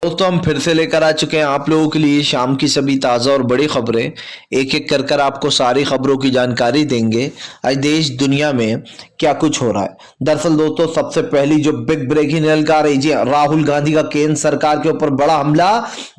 दोस्तों हम फिर से लेकर आ चुके हैं आप लोगों के लिए शाम की सभी ताज़ा और बड़ी खबरें। एक एक कर आपको सारी खबरों की जानकारी देंगे आज देश दुनिया में क्या कुछ हो रहा है। दरअसल दोस्तों सबसे पहली जो बिग ब्रेकिंग निकल आ रही है, राहुल गांधी का केंद्र सरकार के ऊपर बड़ा हमला।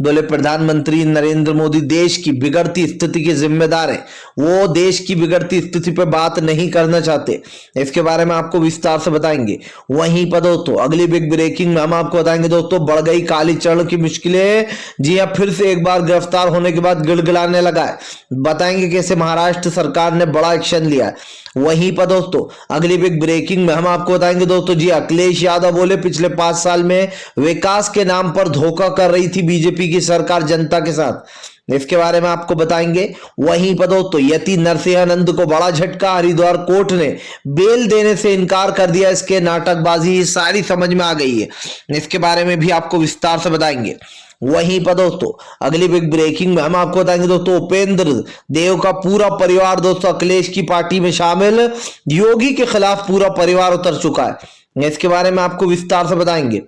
बोले प्रधानमंत्री नरेंद्र मोदी देश की बिगड़ती स्थिति के जिम्मेदार है, वो देश की बिगड़ती स्थिति पर बात नहीं करना चाहते। इसके बारे में आपको विस्तार से बताएंगे। वहीं पर दोस्तों अगली बिग ब्रेकिंग में हम आपको बताएंगे दोस्तों बढ़ गई काली चरण की मुश्किलें। जी हाँ, फिर से एक बार गिरफ्तार होने के बाद गिड़गिड़ाने लगा है। बताएंगे कैसे महाराष्ट्र सरकार ने बड़ा एक्शन लिया है। वहीं पर दोस्तों अगली बिग ब्रेकिंग में हम आपको बताएंगे दोस्तों जी अखिलेश यादव बोले पिछले 5 साल में विकास के नाम पर धोखा कर रही थी बीजेपी की सरकार जनता के साथ। इसके बारे में आपको बताएंगे। वहीं पर दोस्तों यति नरसिंहानंद को बड़ा झटका, हरिद्वार कोर्ट ने बेल देने से इनकार कर दिया। इसके नाटकबाजी सारी समझ में आ गई है, इसके बारे में भी आपको विस्तार से बताएंगे। वहीं पर दोस्तों अगली बिग ब्रेकिंग में हम आपको बताएंगे दोस्तों उपेंद्र देव का पूरा परिवार दोस्तों अखिलेश की पार्टी में शामिल, योगी के खिलाफ पूरा परिवार उतर चुका है। इसके बारे में आपको विस्तार से बताएंगे।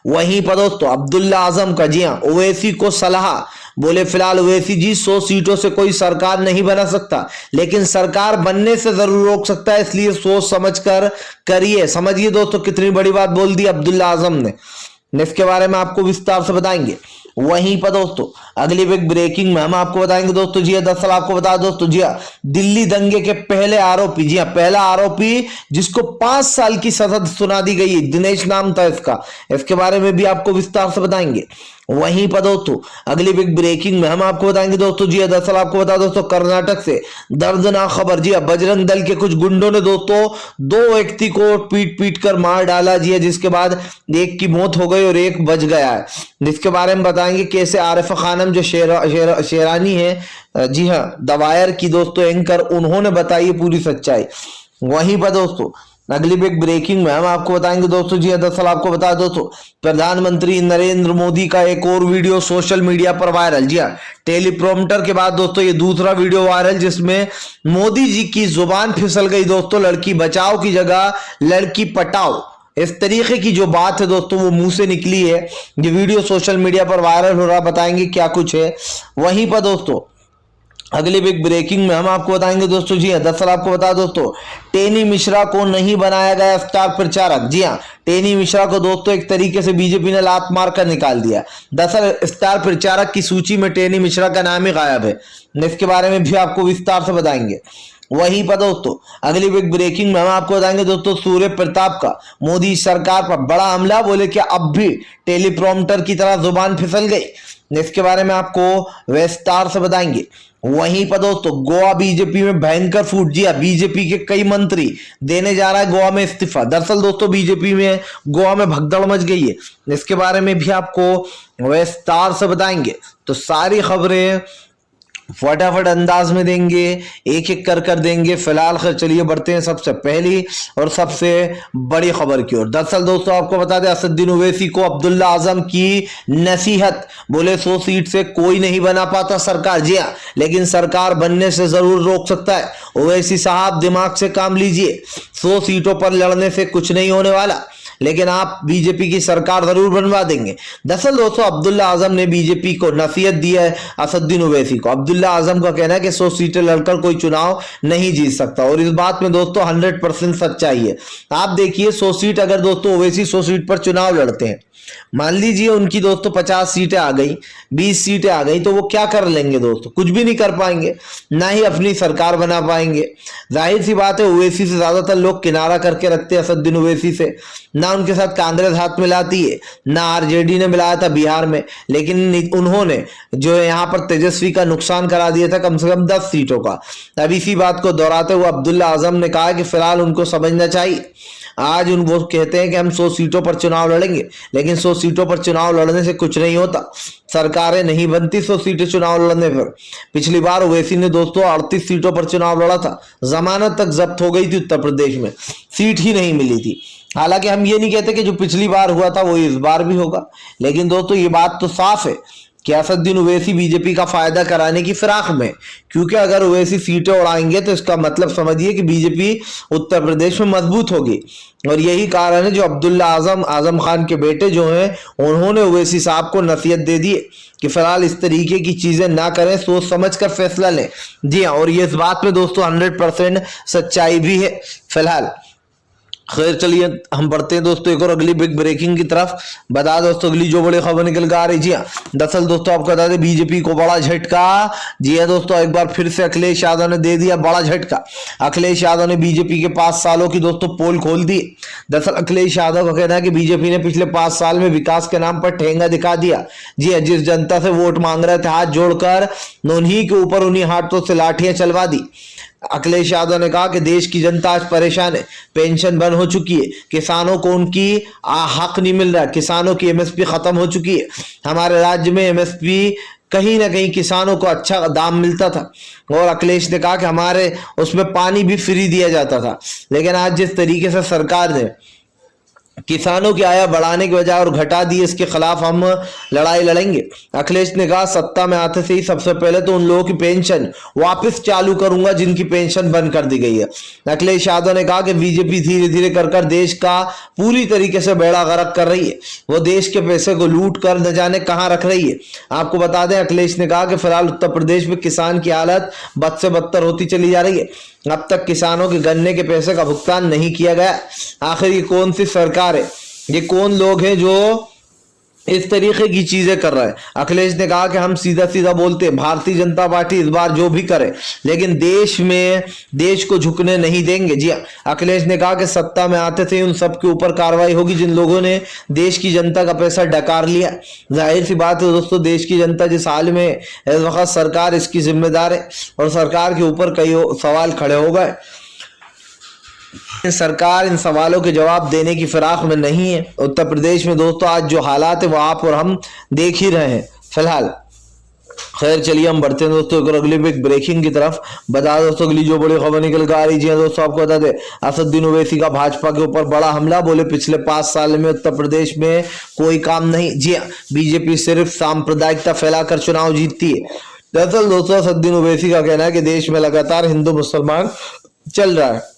वहीं पर दोस्तों अब्दुल्ला आजम का जी हां ओवैसी को सलाह, बोले फिलहाल ओवैसी जी 100 सीटों से कोई सरकार नहीं बना सकता, लेकिन सरकार बनने से जरूर रोक सकता है, इसलिए सोच समझ कर करिए। समझिए दोस्तों कितनी बड़ी बात बोल दी अब्दुल्ला आजम ने, इसके बारे में आपको विस्तार से बताएंगे। वहीं पर दोस्तों अगली बिग ब्रेकिंग में हम आपको बताएंगे दोस्तों जी दरअसल आपको बता दोस्तों जी दिल्ली दंगे के पहले आरोपी, जी पहला आरोपी जिसको 5 साल की सजा सुना दी गई, दिनेश नाम था इसका, इसके बारे में भी आपको विस्तार से बताएंगे। वहीं पर दोस्तों अगली बिग ब्रेकिंग में हम आपको बताएंगे दोस्तों जी दरअसल आपको बता दोस्तों कर्नाटक से दर्दनाक खबर। जी बजरंग दल के कुछ गुंडों ने दोस्तों 2 व्यक्ति को पीट पीट कर मार डाला जी, जिसके बाद एक की मौत हो गई और एक बच गया है। जिसके बारे में बताएंगे कैसे आरिफ खानम जो शेरानी है, जी हाँ दवायर की दोस्तों एंकर, उन्होंने बताई पूरी सच्चाई। वहीं पर दोस्तों अगली बिग ब्रेकिंग में हम आपको बताएंगे दोस्तों जी दरअसल आपको बता दोस्तों प्रधानमंत्री नरेंद्र मोदी का एक और वीडियो सोशल मीडिया पर वायरल। जी हाँ टेलीप्रॉम्प्टर के बाद दोस्तों ये दूसरा वीडियो वायरल, जिसमें मोदी जी की जुबान फिसल गई दोस्तों, लड़की बचाओ की जगह लड़की पटाओ, इस तरीके की जो बात है दोस्तों वो मुंह से निकली है। ये वीडियो सोशल मीडिया पर वायरल हो रहा, बताएंगे क्या कुछ है। वहीं पर दोस्तों अगली बिग ब्रेकिंग में हम आपको बताएंगे दोस्तों जी दरअसल आपको बता दोस्तों टेनी मिश्रा को नहीं बनाया गया स्टार प्रचारक। जी हाँ टेनी मिश्रा को दोस्तों एक तरीके से बीजेपी ने लात मार कर निकाल दिया। दरअसल स्टार प्रचारक की सूची में टेनी मिश्रा का नाम ही गायब है, इसके बारे में भी आपको विस्तार से बताएंगे। वहीं पर दोस्तों अगली बिग ब्रेकिंग में हम आपको बताएंगे दोस्तों सूर्य प्रताप का मोदी सरकार पर बड़ा हमला, बोले कि अब भी टेलीप्रॉम्प्टर की तरह जुबान फिसल गई, इसके बारे में आपको विस्तार से बताएंगे। वहीं पर दोस्तों गोवा बीजेपी में भयंकर फूट। जी बीजेपी के कई मंत्री देने जा रहा है गोवा में इस्तीफा। दरअसल दोस्तों बीजेपी में गोवा में भगदड़ मच गई है, इसके बारे में भी आपको विस्तार से बताएंगे। तो सारी खबरें फटाफट अंदाज में देंगे, एक एक कर देंगे। फिलहाल चलिए बढ़ते हैं सबसे पहली और सबसे बड़ी खबर की ओर। दरअसल दोस्तों आपको बता दें असदुद्दीन ओवैसी को अब्दुल्ला आजम की नसीहत, बोले 100 सीट से कोई नहीं बना पाता सरकार। जी हाँ लेकिन सरकार बनने से जरूर रोक सकता है। ओवैसी साहब दिमाग से काम लीजिए, 100 सीटों पर लड़ने से कुछ नहीं होने वाला, लेकिन आप बीजेपी की सरकार जरूर बनवा देंगे। दरअसल दोस्तों अब्दुल्ला आजम ने बीजेपी को नसीहत दी है असदुद्दीन ओवैसी को। अब्दुल्ला आजम का कहना है कि 100 सीटें लड़कर कोई चुनाव नहीं जीत सकता, और इस बात में दोस्तों 100% सच्चाई है। आप देखिए 100 सीट अगर दोस्तों ओवैसी 100 सीट पर चुनाव लड़ते हैं, मान लीजिए उनकी दोस्तों 50 सीटें आ गई, 20 सीटें आ गई, तो वो क्या कर लेंगे दोस्तों? कुछ भी नहीं कर पाएंगे, ना ही अपनी सरकार बना पाएंगे। जाहिर सी बात है ओवैसी से ज्यादातर लोग किनारा करके रखते हैं असदुद्दीन ओवैसी से, ना उनके साथ कांग्रेस हाथ मिलाती है, ना आरजेडी ने मिलाया था बिहार में, लेकिन उन्होंने जो है यहाँ पर तेजस्वी का नुकसान करा दिया था कम से कम 10 सीटों का। अब इसी बात को दोहराते हुए अब्दुल्ला आजम ने कहा कि फिलहाल उनको समझना चाहिए। आज वो कहते हैं कि हम 100 सीटों पर चुनाव लड़ेंगे, लेकिन 100 सीटों पर चुनाव लड़ने से कुछ नहीं होता, सरकारें नहीं बनती 100 सीटें चुनाव लड़ने पर। पिछली बार ओवैसी ने दोस्तों 38 सीटों पर चुनाव लड़ा था, जमानत तक जब्त हो गई थी उत्तर प्रदेश में, सीट ही नहीं मिली थी। हालांकि हम ये नहीं कहते कि जो पिछली बार हुआ था वो इस बार भी होगा, लेकिन दोस्तों ये बात तो साफ है कि असदुद्दीन ओवैसी बीजेपी का फायदा कराने की फिराक में, क्योंकि अगर ओवैसी सीटें उड़ाएंगे तो इसका मतलब समझिए कि बीजेपी उत्तर प्रदेश में मजबूत होगी। और यही कारण है जो अब्दुल्ला आजम खान के बेटे जो हैं उन्होंने ओवैसी साहब को नसीहत दे दी कि फिलहाल इस तरीके की चीजें ना करें, सोच समझ कर फैसला लें। जी हाँ, और ये इस बात में दोस्तों 100% सच्चाई भी है। फिलहाल खैर चलिए हम बढ़ते हैं दोस्तों एक और अगली बिग ब्रेकिंग की तरफ। बता दोस्तों अगली जो बड़ी खबर निकल कर आ रही, जी हाँ, दरअसल दोस्तों आपको बता दें बीजेपी को बड़ा झटका। जी हाँ दोस्तों, एक बार फिर से अखिलेश यादव ने दे दिया बड़ा झटका। अखिलेश यादव ने बीजेपी के 5 सालों की दोस्तों पोल खोल दी। दरअसल अखिलेश यादव का कहना है कि बीजेपी ने पिछले 5 साल में विकास के नाम पर ठेंगा दिखा दिया। जी हाँ, जिस जनता से वोट मांग रहे थे हाथ जोड़कर उन्हीं के ऊपर उन्हीं हाथों से लाठियां चलवा दी। अखिलेश यादव ने कहा कि देश की जनता आज परेशान है, पेंशन बंद हो चुकी है, किसानों को उनकी हक नहीं मिल रहा, किसानों की एमएसपी खत्म हो चुकी है। हमारे राज्य में एमएसपी कहीं ना कहीं किसानों को अच्छा दाम मिलता था। और अखिलेश ने कहा कि हमारे उसमें पानी भी फ्री दिया जाता था। लेकिन आज जिस तरीके से सरकार ने किसानों की आय बढ़ाने की बजाय और घटा दी, इसके खिलाफ हम लड़ाई लड़ेंगे। अखिलेश ने कहा सत्ता में आते से ही सबसे पहले तो उन लोगों की पेंशन वापस चालू करूंगा जिनकी पेंशन बंद कर दी गई है। अखिलेश यादव ने कहा कि बीजेपी धीरे धीरे कर देश का पूरी तरीके से बेड़ा गर्क कर रही है। वो देश के पैसे को लूट कर न जाने कहां रख रही है। आपको बता दें अखिलेश ने कहा कि फिलहाल उत्तर प्रदेश में किसान की हालत बद से बदतर होती चली जा रही है। अब तक किसानों के गन्ने के पैसे का भुगतान नहीं किया गया। आखिर ये कौन सी सरकार है, ये कौन लोग हैं जो इस तरीके की चीजें कर रहे हैं। अखिलेश ने कहा कि हम सीधा सीधा बोलते हैं भारतीय जनता पार्टी इस बार जो भी करे लेकिन देश को झुकने नहीं देंगे। जी अखिलेश ने कहा कि सत्ता में आते थे उन सब के ऊपर कार्रवाई होगी जिन लोगों ने देश की जनता का पैसा डकार लिया। जाहिर सी बात है दोस्तों, देश की जनता जिस हाल में इस वक्त सरकार इसकी जिम्मेदार है और सरकार के ऊपर कई सवाल खड़े हो गए। सरकार इन सवालों के जवाब देने की फिराक में नहीं है। उत्तर प्रदेश में दोस्तों आज जो हालात है वो आप और हम देख ही रहे हैं फिलहाल। खैर चलिए हम बढ़ते हैं दोस्तों एक अगली बिग ब्रेकिंग की तरफ। बता दोस्तों अगली जो बड़ी खबर निकल कर आ रही है दोस्तों आपको बता दें असदुद्दीन ओवैसी का भाजपा के ऊपर बड़ा हमला। बोले पिछले 5 साल में उत्तर प्रदेश में कोई काम नहीं। जी हाँ, बीजेपी सिर्फ सांप्रदायिकता फैलाकर चुनाव जीतती है। दरअसल दोस्तों असदुद्दीन ओवैसी का कहना है कि देश में लगातार हिंदू मुसलमान चल रहा है,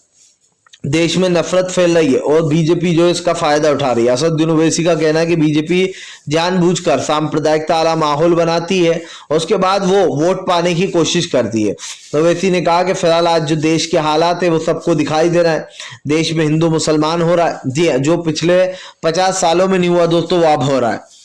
देश में नफरत फैल रही है और बीजेपी जो इसका फायदा उठा रही है। असदुद्दीन ओवैसी का कहना है कि बीजेपी जानबूझकर सांप्रदायिकता वाला माहौल बनाती है और उसके बाद वो वोट पाने की कोशिश करती है। ओवैसी ने कहा कि फिलहाल आज जो देश के हालात है वो सबको दिखाई दे रहा है, देश में हिंदू मुसलमान हो रहा है। जी जो पिछले 50 सालों में नहीं हुआ दोस्तों वो अब हो रहा है।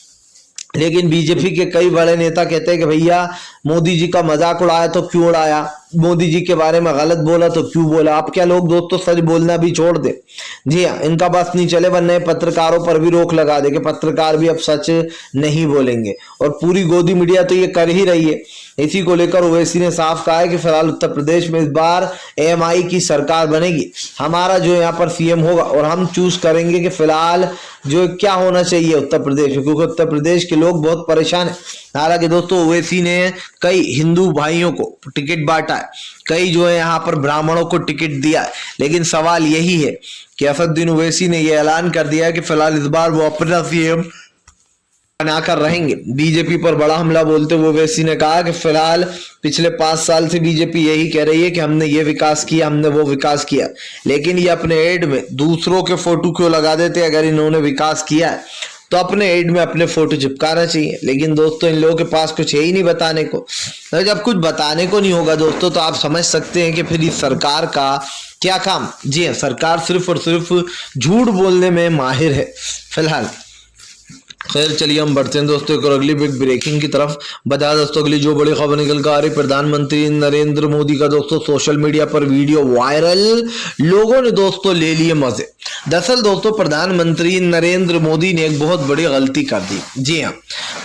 लेकिन बीजेपी के कई बड़े नेता कहते हैं कि भैया मोदी जी का मजाक उड़ाया तो क्यों उड़ाया, मोदी जी के बारे में गलत बोला तो क्यों बोला। आप क्या लोग दोस्तों सच बोलना भी छोड़ दे। जी हाँ, इनका बस नहीं चले वरना पत्रकारों पर भी रोक लगा दे कि पत्रकार भी अब सच नहीं बोलेंगे और पूरी गोदी मीडिया तो ये कर ही रही है। इसी को लेकर ओवैसी ने साफ कहा है कि फिलहाल उत्तर प्रदेश में इस बार एएमआई की सरकार बनेगी, हमारा जो यहाँ पर सीएम होगा और हम चूज करेंगे कि फिलहाल जो क्या होना चाहिए उत्तर प्रदेश में, क्योंकि उत्तर प्रदेश के लोग बहुत परेशान है। हालांकि दोस्तों ओवैसी ने कई हिंदू भाइयों को टिकट बांटा है, कई जो है यहाँ पर ब्राह्मणों को टिकट दिया है, लेकिन सवाल यही है कि असदुद्दीन ओवैसी ने यह ऐलान कर दिया है कि फिलहाल इस बार वो अपना सीएम बनाकर रहेंगे। बीजेपी पर बड़ा हमला बोलते हुए ओवैसी ने कहा कि फिलहाल पिछले 5 साल से बीजेपी यही कह रही है कि हमने ये विकास किया, हमने वो विकास किया, लेकिन ये अपने एड में दूसरों के फोटो क्यों लगा देते। अगर इन्होंने विकास किया है तो अपने एड में अपने फोटो चिपकाना चाहिए। लेकिन दोस्तों इन लोगों के पास कुछ है ही नहीं बताने को। तो जब कुछ बताने को नहीं होगा दोस्तों तो आप समझ सकते हैं कि फिर इस सरकार का क्या काम। जी हाँ, सरकार सिर्फ और सिर्फ झूठ बोलने में माहिर है फिलहाल। खैर चलिए हम बढ़ते हैं दोस्तों एक और अगली बिग ब्रेकिंग की तरफ। बता दोस्तों अगली जो बड़ी खबर निकल कर आ रही, प्रधानमंत्री नरेंद्र मोदी का दोस्तों सोशल मीडिया पर वीडियो वायरल, लोगों ने दोस्तों ले लिए मजे। दरअसल दोस्तों प्रधानमंत्री नरेंद्र मोदी ने एक बहुत बड़ी गलती कर दी। जी हाँ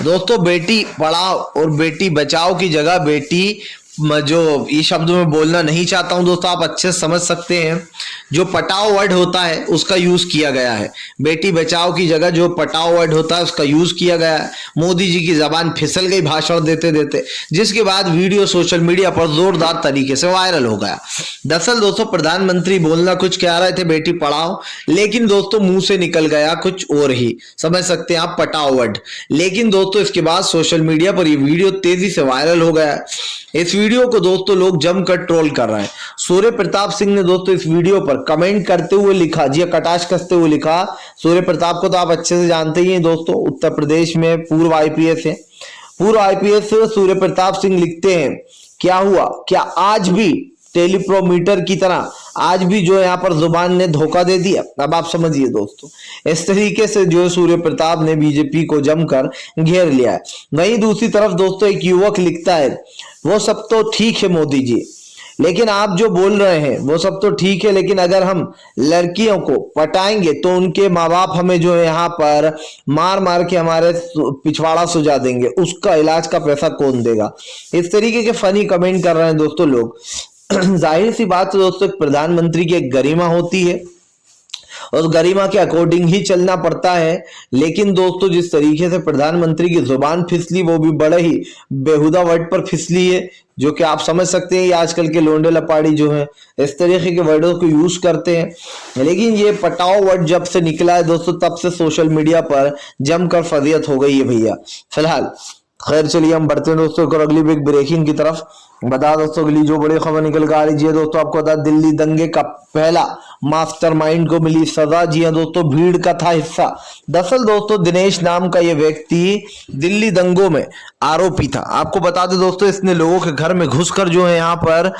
दोस्तों, बेटी पढ़ाओ और बेटी बचाओ की जगह बेटी जो ये शब्द मैं बोलना नहीं चाहता हूं दोस्तों, आप अच्छे से समझ सकते हैं। जो पटाओ वर्ड होता है उसका यूज किया गया है। बेटी बचाओ की जगह जो पटाओ वर्ड होता है उसका यूज किया गया है। मोदी जी की जबान फिसल गई भाषण देते देते, जिसके बाद वीडियो सोशल मीडिया पर जोरदार तरीके से वायरल हो गया। दरअसल दोस्तों प्रधानमंत्री बोलना कुछ कह रहे थे बेटी पढ़ाओ, लेकिन दोस्तों मुंह से निकल गया कुछ और ही, समझ सकते हैं आप, पटाओ वर्ड। लेकिन दोस्तों इसके बाद सोशल मीडिया पर ये वीडियो तेजी से वायरल हो गया। इस वीडियो को दोस्तों लोग जमकर ट्रोल कर रहे हैं। सूर्य प्रताप सिंह ने दोस्तों इस वीडियो पर कमेंट करते हुए लिखा, जी कटाक्ष कसते हुए लिखा। सूर्य प्रताप को तो आप अच्छे से जानते ही हैं दोस्तों, उत्तर प्रदेश में पूर्व आईपीएस है। पूर्व आईपीएस सूर्य प्रताप सिंह लिखते हैं, क्या हुआ, क्या आज भी टेलीप्रोमीटर की तरह आज भी जो यहाँ पर जुबान ने धोखा दे दिया? अब आप समझिए दोस्तों, इस तरीके से जो सूर्य प्रताप ने बीजेपी को जमकर घेर लिया है। वहीं दूसरी तरफ दोस्तों एक युवक लिखता है, वो सब तो ठीक है मोदी जी, लेकिन आप जो बोल रहे हैं वो सब तो ठीक है, लेकिन अगर हम लड़कियों को पटाएंगे तो उनके माँ बाप हमें जो है यहाँ पर मार मार के हमारे पिछवाड़ा सुझा देंगे, उसका इलाज का पैसा कौन देगा? इस तरीके के फनी कमेंट कर रहे हैं दोस्तों लोग। जाहिर सी बात है दोस्तों, प्रधानमंत्री की एक गरिमा होती है और गरिमा के अकॉर्डिंग ही चलना पड़ता है। लेकिन दोस्तों जिस तरीके से प्रधानमंत्री की जुबान फिसली, वो भी बड़े ही बेहुदा वर्ड पर फिसली है, जो कि आप समझ सकते हैं आजकल के लोंडे लपाड़ी जो है इस तरीके के वर्डों को यूज करते हैं। लेकिन ये पटाओ वर्ड जब से निकला है दोस्तों, तब से सोशल मीडिया पर जमकर फजीयत हो गई है भैया। फिलहाल खैर चलिए हम बढ़ते हैं दोस्तों और अगली बिग ब्रेकिंग की तरफ। बता दोस्तों अगली जो बड़ी खबर निकल कर आ रही है दोस्तों, आपको बता दिल्ली दंगे का पहला मास्टरमाइंड को मिली सजा। जी हां दोस्तों, भीड़ का था हिस्सा। दरअसल दोस्तों दिनेश नाम का ये व्यक्ति दिल्ली दंगों में आरोपी था। आपको बता दें दोस्तों, इसने लोगों के घर में घुसकर जो है यहाँ पर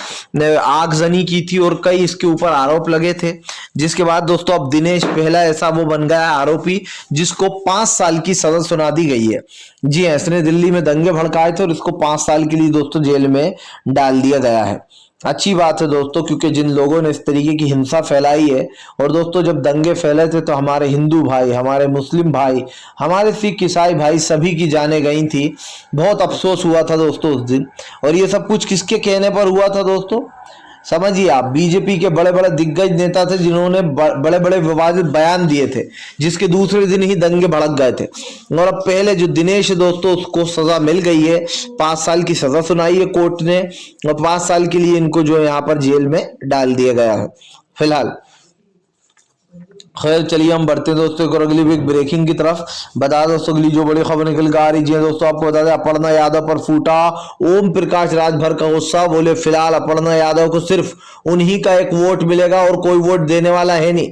आगजनी की थी और कई इसके ऊपर आरोप लगे थे। जिसके बाद दोस्तों अब दिनेश पहला ऐसा वो बन गया आरोपी जिसको 5 साल की सजा सुना दी गई है। जी हां, इसने दिल्ली में दंगे भड़काए थे और इसको 5 साल के लिए दोस्तों जेल में डाल दिया गया है। अच्छी बात है दोस्तों, क्योंकि जिन लोगों ने इस तरीके की हिंसा फैलाई है, और दोस्तों जब दंगे फैले थे तो हमारे हिंदू भाई, हमारे मुस्लिम भाई, हमारे सिख ईसाई भाई सभी की जानें गई थी। बहुत अफसोस हुआ था दोस्तों उस दिन। और ये सब कुछ किसके कहने पर हुआ था दोस्तों? समझिए आप, बीजेपी के बड़े बड़े दिग्गज नेता थे जिन्होंने बड़े बड़े विवादित बयान दिए थे, जिसके दूसरे दिन ही दंगे भड़क गए थे। और अब पहले जो दिनेश दोस्तों उसको सजा मिल गई है, 5 साल की सजा सुनाई है कोर्ट ने, और 5 साल के लिए इनको जो यहाँ पर जेल में डाल दिया गया है। फिलहाल खैर चलिए हम बढ़ते हैं दोस्तों एक और अगली बिग ब्रेकिंग की तरफ। बता दोस्तों अगली जो बड़ी खबर निकल कर आ रही है दोस्तों, आपको बता दें अपर्णा यादव पर फूटा ओम प्रकाश राजभर का गुस्सा। बोले फिलहाल अपर्णा यादव को सिर्फ उन्हीं का एक वोट मिलेगा और कोई वोट देने वाला है नहीं।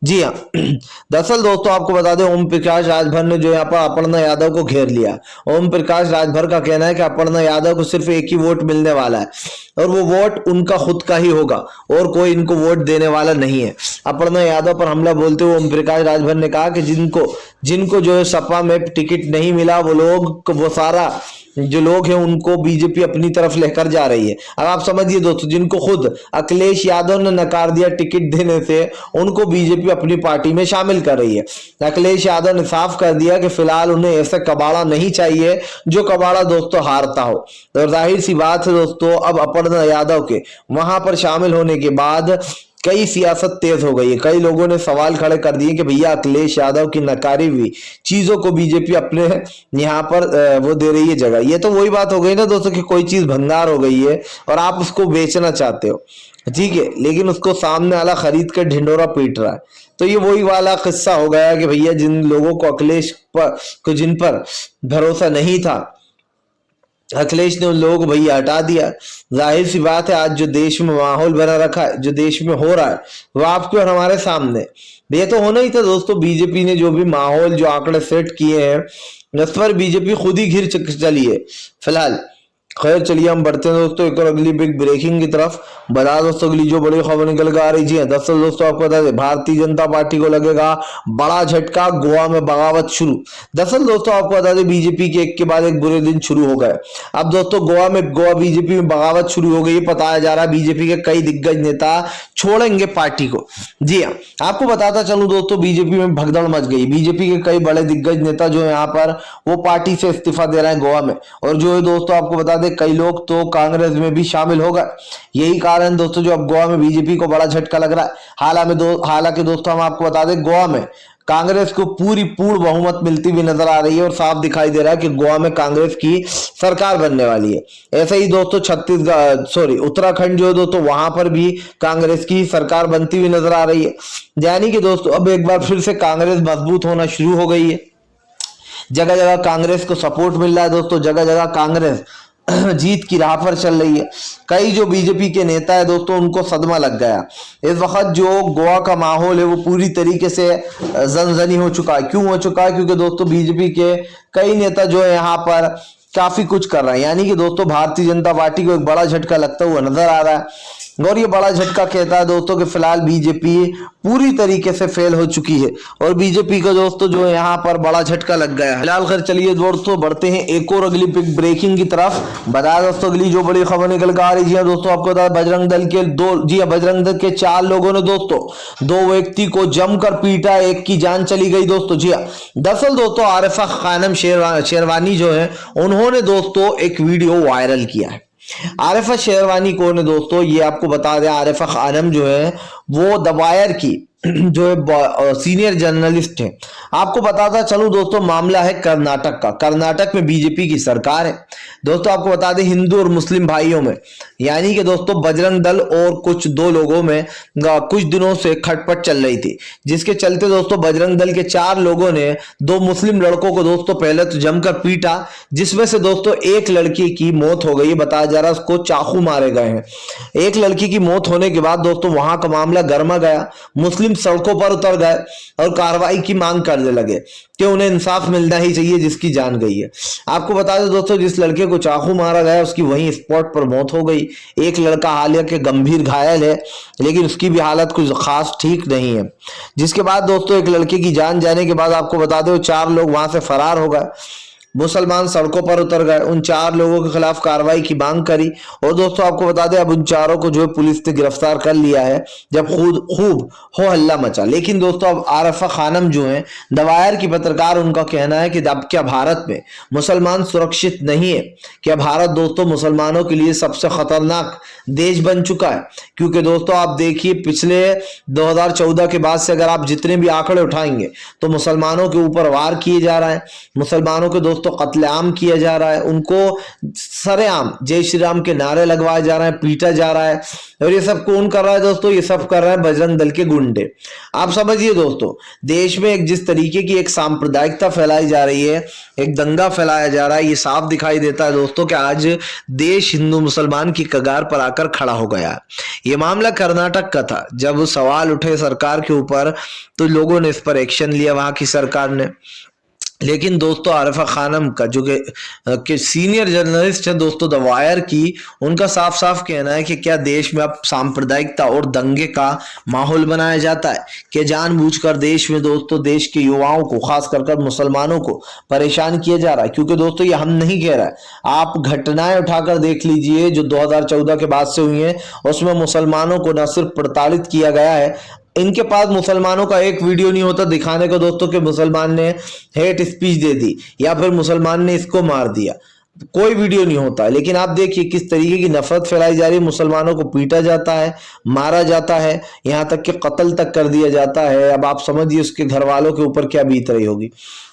जी हाँ, दरअसल दोस्तों आपको बता दें ओम प्रकाश राजभर ने जो यहाँ पर अपर्णा यादव को घेर लिया। ओम प्रकाश राजभर का कहना है कि अपर्णा यादव को सिर्फ एक ही वोट मिलने वाला है और वो वोट उनका खुद का ही होगा और कोई इनको वोट देने वाला नहीं है। अपर्णा यादव पर हमला बोलते हुए ओम प्रकाश राजभर ने कहा कि जिनको जो है सपा में टिकट नहीं मिला वो सारा जो लोग हैं उनको बीजेपी अपनी तरफ लेकर जा रही है। अब आप समझिए दोस्तों, जिनको खुद अखिलेश यादव ने नकार दिया टिकट देने से, उनको बीजेपी अपनी पार्टी में शामिल कर रही है। अखिलेश यादव ने साफ कर दिया कि फिलहाल उन्हें ऐसा कबाड़ा नहीं चाहिए जो कबाड़ा दोस्तों हारता हो। तो जाहिर सी बात है दोस्तों, अब अपर्णा यादव के वहां पर शामिल होने के बाद कई सियासत तेज हो गई है। कई लोगों ने सवाल खड़े कर दिए कि भैया अखिलेश यादव की नकारी हुई चीजों को बीजेपी अपने यहाँ पर वो दे रही है जगह। ये तो वही बात हो गई ना दोस्तों कि कोई चीज भंगार हो गई है और आप उसको बेचना चाहते हो, ठीक है, लेकिन उसको सामने वाला खरीद कर ढिंडोरा पीट रहा है। तो ये वही वाला किस्सा हो गया कि भैया जिन लोगों को अखिलेश को जिन पर भरोसा नहीं था, अखिलेश ने उन लोगों को भैया हटा दिया। जाहिर सी बात है आज जो देश में माहौल बना रखा है, जो देश में हो रहा है, वो आपके और हमारे सामने ये तो होना ही था दोस्तों। बीजेपी ने जो भी माहौल जो आंकड़े सेट किए हैं उस पर बीजेपी खुद ही घिर चली है। फिलहाल खैर चलिए हम बढ़ते हैं दोस्तों एक और अगली बिग ब्रेकिंग की तरफ। बता दोस्तों अगली जो बड़ी खबर निकल कर आ रही है, दरअसल दोस्तों आपको बता दें भारतीय जनता पार्टी को लगेगा बड़ा झटका, गोवा में बगावत शुरू। दरअसल दोस्तों आपको बता दें बीजेपी के एक के बाद एक बुरे दिन शुरू हो गए। अब दोस्तों गोवा बीजेपी में बगावत शुरू हो गई है। बताया जा रहा है बीजेपी के कई दिग्गज नेता छोड़ेंगे पार्टी को। जी हाँ, आपको बताता चलूं दोस्तों बीजेपी में भगदड़ मच गई। बीजेपी के कई बड़े दिग्गज नेता जो है यहाँ पर वो पार्टी से इस्तीफा दे रहे हैं गोवा में। और जो है दोस्तों आपको बता दें कई लोग तो कांग्रेस में भी शामिल हो गए। यही कारण दोस्तों जो अब गोवा में बीजेपी को बड़ा झटका लग रहा है। हालांकि दोस्तों हम आपको बता दें गोवा में कांग्रेस को पूर्ण बहुमत मिलती हुई नजर आ रही है और साफ दिखाई दे रहा है कि गोवा में कांग्रेस की सरकार बनने वाली है। ऐसे ही दोस्तों उत्तराखंड जो है दोस्तों वहां पर भी कांग्रेस की सरकार बनती हुई नजर आ रही है। यानी कि दोस्तों अब एक बार फिर से कांग्रेस मजबूत होना शुरू हो गई है। जगह जगह कांग्रेस को सपोर्ट मिल रहा है दोस्तों, जगह जगह कांग्रेस जीत की राह पर चल रही है। कई जो बीजेपी के नेता है दोस्तों उनको सदमा लग गया। इस वक्त जो गोवा का माहौल है वो पूरी तरीके से जनजनी हो चुका है। क्यों हो चुका है? क्योंकि दोस्तों बीजेपी के कई नेता जो है यहाँ पर काफी कुछ कर रहे हैं। यानी कि दोस्तों भारतीय जनता पार्टी को एक बड़ा झटका लगता हुआ नजर आ रहा है और ये बड़ा झटका कहता है दोस्तों कि फिलहाल बीजेपी पूरी तरीके से फेल हो चुकी है और बीजेपी को दोस्तों जो है यहाँ पर बड़ा झटका लग गया है। फिलहाल खैर चलिए दोस्तों बढ़ते हैं एक और अगली ब्रेकिंग की तरफ। बता दोस्तों अगली जो बड़ी खबर निकल कर आ रही है दोस्तों आपको बता बजरंग दल के बजरंग दल के 4 लोगों ने दोस्तों 2 व्यक्ति को जमकर पीटा, एक की जान चली गई दोस्तों। जी हाँ, दरअसल दोस्तों आरिफा खानम शेरवानी जो है उन्होंने दोस्तों एक वीडियो वायरल किया है। आरिफा शेरवानी कौन है दोस्तों? ये आपको बता दें आरिफा खानम जो है वो द वायर की जो है सीनियर जर्नलिस्ट है। आपको बताता चलूं दोस्तों मामला है कर्नाटक का। कर्नाटक में बीजेपी की सरकार है दोस्तों। आपको बता दें हिंदू और मुस्लिम भाइयों में यानी कि दोस्तों बजरंग दल और कुछ 2 लोगों में कुछ दिनों से खटपट चल रही थी, जिसके चलते दोस्तों बजरंग दल के 4 लोगों ने 2 मुस्लिम लड़कों को दोस्तों पहले तो जमकर पीटा, जिसमें से दोस्तों एक लड़की की मौत हो गई। बताया जा रहा है उसको चाकू मारे गए हैं। एक लड़की की मौत होने के बाद दोस्तों वहां का मामला गर्मा गया। मुस्लिम सड़कों पर उतर गए और कार्रवाई की मांग करने लगे कि उन्हें इंसाफ मिलना ही चाहिए जिसकी जान गई है। आपको बता दें दोस्तों जिस लड़के को चाकू मारा गया उसकी वहीं स्पॉट पर मौत हो गई। एक लड़का हालिया के गंभीर घायल है लेकिन उसकी भी हालत कुछ खास ठीक नहीं है। जिसके बाद दोस्तों एक लड़के की जान जाने के बाद आपको बता दें 4 लोग वहां से फरार हो गए। मुसलमान सड़कों पर उतर गए, उन 4 लोगों के खिलाफ कार्रवाई की मांग करी और दोस्तों आपको बता दें अब उन 4 को जो है पुलिस ने गिरफ्तार कर लिया है जब खूब हो हल्ला मचा। लेकिन दोस्तों अब आरिफा खानम जो है द वायर की पत्रकार, उनका कहना है कि अब क्या भारत में मुसलमान सुरक्षित नहीं है? क्या भारत दोस्तों मुसलमानों के लिए सबसे खतरनाक देश बन चुका है? क्योंकि दोस्तों आप देखिए पिछले 2014 के बाद से अगर आप जितने भी आंकड़े उठाएंगे तो मुसलमानों के ऊपर वार किए जा रहा है, मुसलमानों के दोस्तों कत्लेआम किया जा रहा है, उनको सरेआम जय श्री राम के नारे लगवाए जा रहे हैं, पीटा जा रहा है। और ये सब कौन कर रहा है दोस्तों? ये सब कर रहा है बजरंग दल के गुंडे। आप समझिए दोस्तों देश में एक जिस तरीके की एक सांप्रदायिकता फैलाई जा रही है, एक दंगा फैलाया जा रहा है, ये साफ दिखाई देता है दोस्तों कि आज देश हिंदू मुसलमान की कगार पर आकर खड़ा हो गया। ये मामला कर्नाटक का था। जब सवाल उठे सरकार के ऊपर तो लोगों ने इस पर एक्शन लिया वहां की सरकार ने। लेकिन दोस्तों आरिफा खानम का जो कि सीनियर जर्नलिस्ट है दोस्तों द वायर की, उनका साफ साफ कहना है कि क्या देश में अब सांप्रदायिकता और दंगे का माहौल बनाया जाता है? कि जानबूझकर देश में दोस्तों देश के युवाओं को खास कर मुसलमानों को परेशान किया जा रहा है? क्योंकि दोस्तों ये हम नहीं कह रहा है, आप घटनाएं उठाकर देख लीजिए जो 2014 के बाद से हुई हैं, उसमें मुसलमानों को न सिर्फ प्रताड़ित किया गया है, इनके पास मुसलमानों का एक वीडियो नहीं होता दिखाने को दोस्तों कि मुसलमान ने हेट स्पीच दे दी या फिर मुसलमान ने इसको मार दिया, कोई वीडियो नहीं होता। लेकिन आप देखिए किस तरीके की नफरत फैलाई जा रही है, मुसलमानों को पीटा जाता है, मारा जाता है, यहाँ तक कि कत्ल तक कर दिया जाता है। अब आप समझिए उसके घर वालों के ऊपर क्या बीत रही होगी।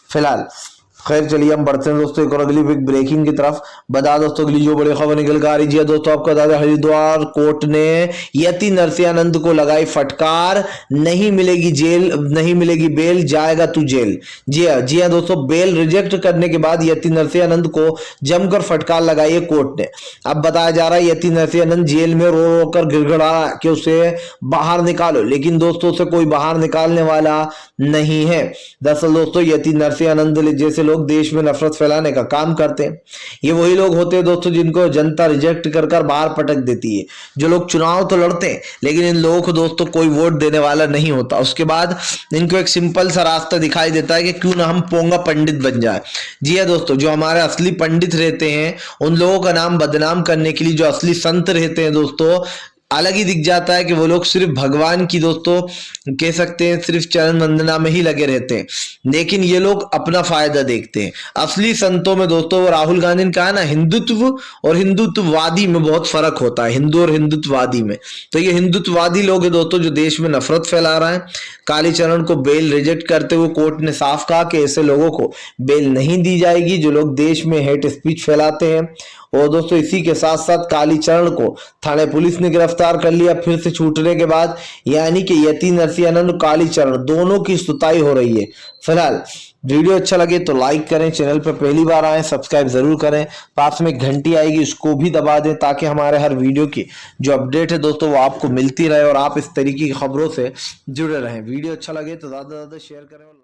फिलहाल खैर चलिए हम बढ़ते हैं दोस्तों एक और अगली बिग ब्रेकिंग की तरफ। बता दोस्तों अगली जो बड़ी खबर निकल कर आ रही है दोस्तों आपको बता दें हरिद्वार कोर्ट ने यति नरसिंहानंद को लगाई फटकार, नहीं मिलेगी जेल, नहीं मिलेगी बेल, जाएगा तू जेल। जी हाँ दोस्तों, बेल रिजेक्ट करने के बाद यति नरसिंहानंद को जमकर फटकार लगाई है कोर्ट ने। अब बताया जा रहा है यति नरसिंहानंद जेल में रो रो कर गिड़गिड़ा कि उसे बाहर निकालो, लेकिन दोस्तों उसे कोई बाहर निकालने वाला नहीं है। दरअसल दोस्तों यति नरसिंहानंद जैसे लोग देश में नफरत फैलाने का काम करते हैं, ये वही लोग होते हैं दोस्तों जिनको जनता रिजेक्ट कर कर बाहर पटक देती है। जो लोग चुनाव तो लड़ते हैं लेकिन इन लोगों को दोस्तों कोई वोट देने वाला नहीं होता। उसके बाद इनको एक सिंपल सा रास्ता दिखाई देता है कि क्यों ना हम पोंगा पंडित बन जाए। जी हाँ दोस्तों, जो हमारे असली पंडित रहते हैं उन लोगों का नाम बदनाम करने के लिए जो असली संत रहते हैं दोस्तों, अलग ही दिख जाता है कि वो लोग सिर्फ भगवान की दोस्तों कह सकते हैं सिर्फ चरण वंदना में ही लगे रहते हैं, लेकिन ये लोग अपना फायदा देखते हैं। असली संतों में दोस्तों वो राहुल गांधी ने कहा ना, हिंदुत्व और हिंदुत्ववादी में बहुत फर्क होता है, हिंदू और हिंदुत्ववादी में। तो ये हिंदुत्ववादी लोग हैं दोस्तों जो देश में नफरत फैला रहा है। कालीचरण को बेल रिजेक्ट करते हुए कोर्ट ने साफ कहा कि ऐसे लोगों को बेल नहीं दी जाएगी जो लोग देश में हेट स्पीच फैलाते हैं। और दोस्तों इसी के साथ साथ कालीचरण को थाने पुलिस ने गिरफ्तार कर लिया फिर से छूटने के बाद, यानी कि यति नरसिंहानंद और कालीचरण दोनों की सुताई हो रही है। फिलहाल वीडियो अच्छा लगे तो लाइक करें, चैनल पर पहली बार आए सब्सक्राइब जरूर करें, पास में घंटी आएगी उसको भी दबा दें ताकि हमारे हर वीडियो की जो अपडेट है दोस्तों वो आपको मिलती रहे और आप इस तरीके की खबरों से जुड़े रहें। वीडियो अच्छा लगे तो ज्यादा से ज्यादा शेयर करें और